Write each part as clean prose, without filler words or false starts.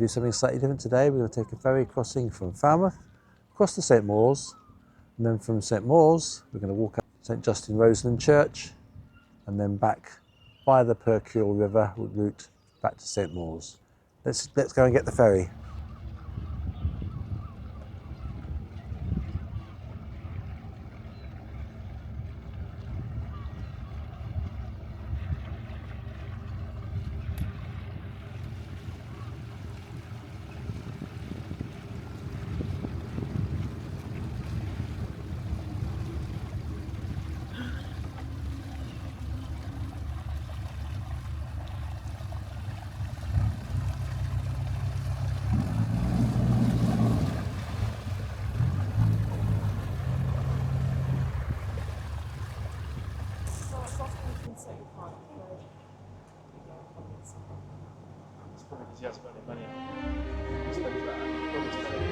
something slightly different today. We're going to take a ferry crossing from Falmouth across to St Mawes, and then from St Mawes we're going to walk up St Just-in-Roseland church and then back by the Percuil River route back to St Mawes. Let's go and get the ferry. It's probably because he hasn't got any money. He spends that. Probably spending.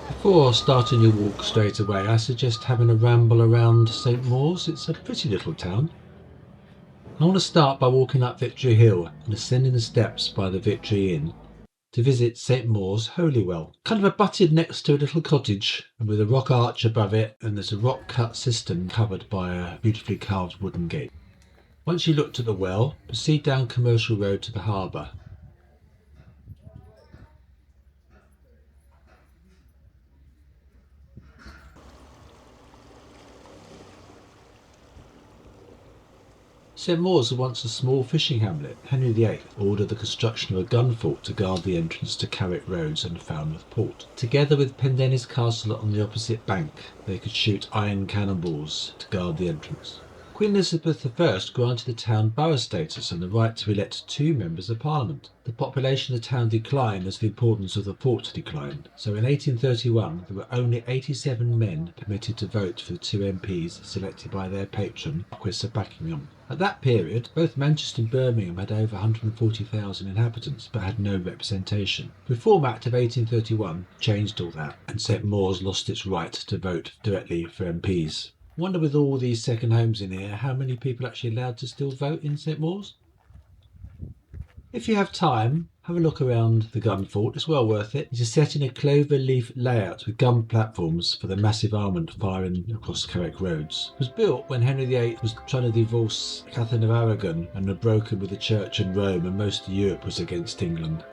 Before starting your walk straight away, I suggest having a ramble around St Mawes. It's a pretty little town. I want to start by walking up Victory Hill and ascending the steps by the Victory Inn to visit St Mawes Holywell. Kind of abutted next to a little cottage and with a rock arch above it, and there's a rock cut cistern covered by a beautifully carved wooden gate. Once you looked at the well, proceed down Commercial Road to the harbour. St Mawes was once a small fishing hamlet. Henry VIII ordered the construction of a gun fort to guard the entrance to Carrick Roads and Falmouth port. Together with Pendennis Castle on the opposite bank, they could shoot iron cannonballs to guard the entrance. Queen Elizabeth I granted the town borough status and the right to elect 2 members of Parliament. The population of the town declined as the importance of the fort declined, so in 1831 there were only 87 men permitted to vote for the 2 MPs selected by their patron, Marquis of Buckingham. At that period, both Manchester and Birmingham had over 140,000 inhabitants, but had no representation. The Reform Act of 1831 changed all that, and St Mawes lost its right to vote directly for MPs. I wonder, with all these second homes in here, how many people are actually allowed to still vote in St Mawes? If you have time, have a look around the gun fort. It's well worth it. It is set in a clover leaf layout with gun platforms for the massive armament firing across Carrick Roads. It was built when Henry VIII was trying to divorce Catherine of Aragon and had broken with the Church in Rome, and most of Europe was against England.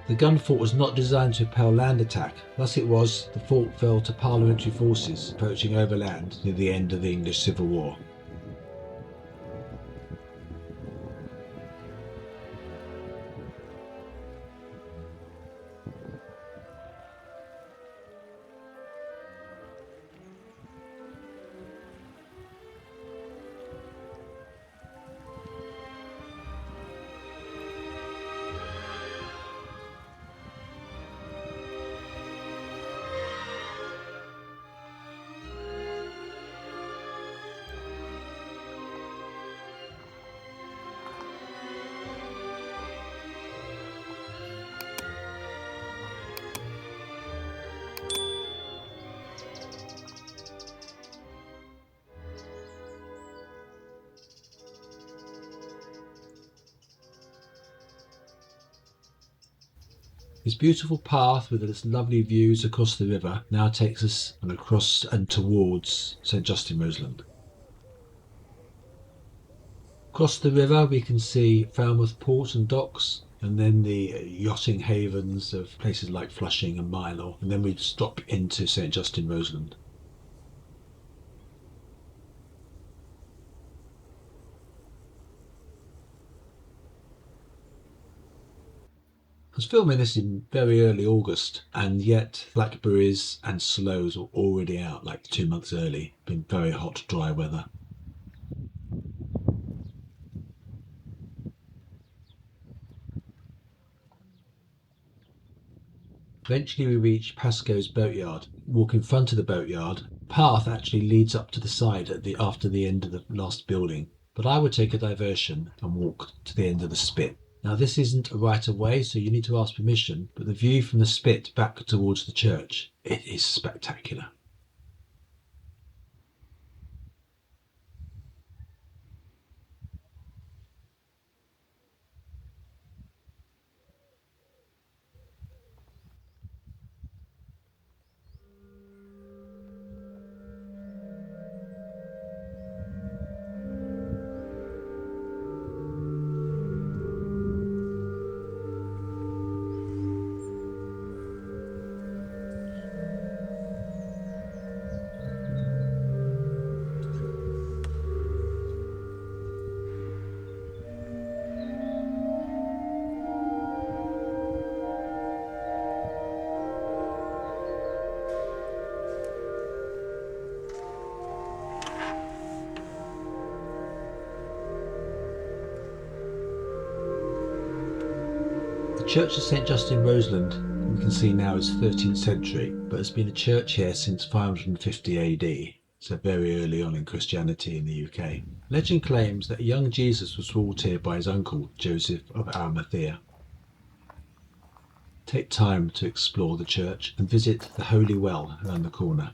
The gun fort was not designed to repel land attack. Thus it was, the fort fell to parliamentary forces approaching overland near the end of the English Civil War. This beautiful path with its lovely views across the river now takes us across and towards St Just-in-Roseland. Across the river we can see Falmouth port and docks, and then the yachting havens of places like Flushing and Milo, and then we stop into St Just-in-Roseland. I was filming this in very early August, and yet blackberries and sloes were already out like 2 months early. Been very hot, dry weather. Eventually we reach Pascoe's Boatyard. Walk in front of the boatyard. Path actually leads up to the side after the end of the last building, but I would take a diversion and walk to the end of the spit. Now this isn't a right of way, so you need to ask permission, but the view from the spit back towards the church, it is spectacular. The church of St Just-in-Roseland we can see now is 13th century, but has been a church here since 550 AD, so very early on in Christianity in the UK. Legend claims that a young Jesus was brought here by his uncle, Joseph of Arimathea. Take time to explore the church and visit the Holy Well around the corner.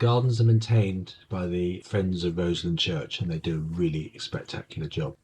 Gardens are maintained by the Friends of Roseland Church, and they do a really spectacular job.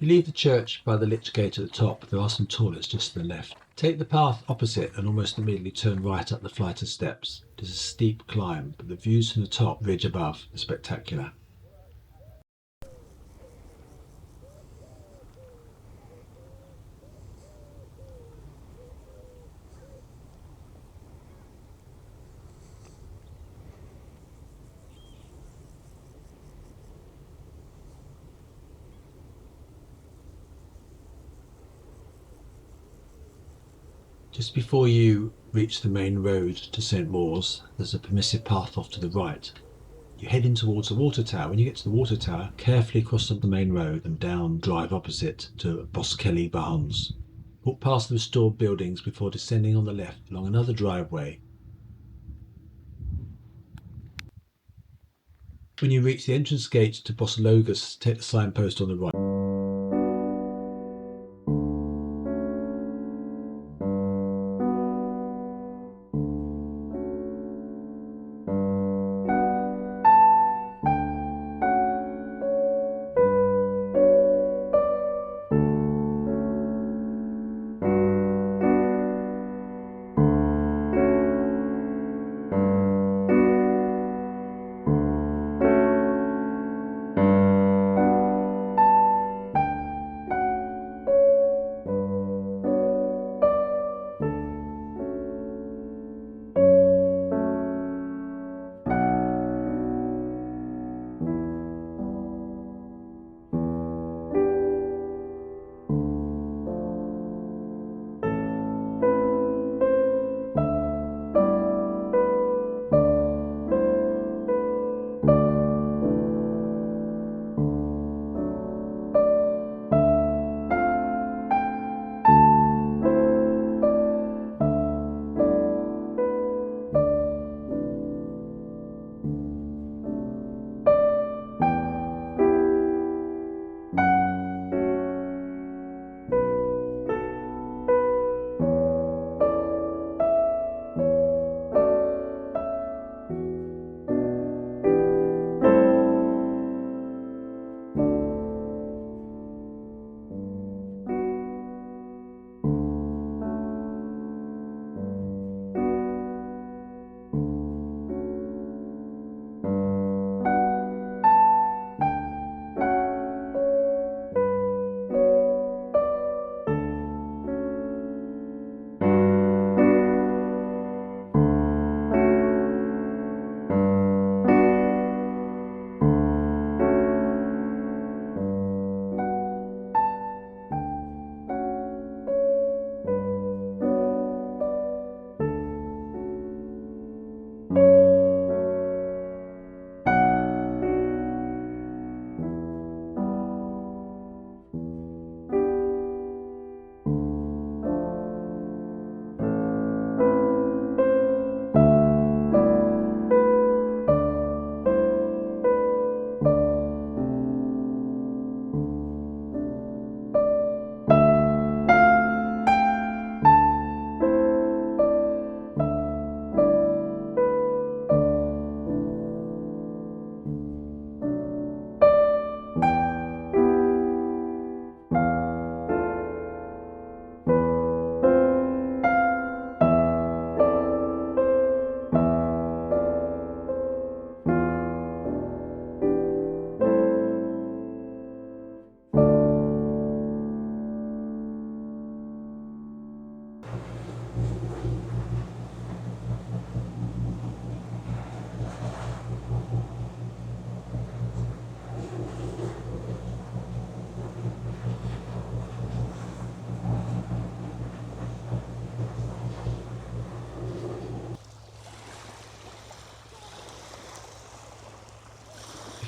If you leave the church by the lich gate at the top, there are some toilets just to the left. Take the path opposite and almost immediately turn right up the flight of steps. It is a steep climb, but the views from the top ridge above are spectacular. Just before you reach the main road to St Mawes, there's a permissive path off to the right. You head in towards the water tower. When you get to the water tower, carefully cross the main road and down drive opposite to Boskelly Barns. Walk past the restored buildings before descending on the left along another driveway. When you reach the entrance gate to Boslogus, take the signpost on the right.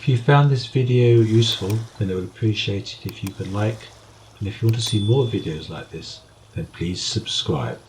If you found this video useful, then I would appreciate it if you could like, and if you want to see more videos like this, then please subscribe.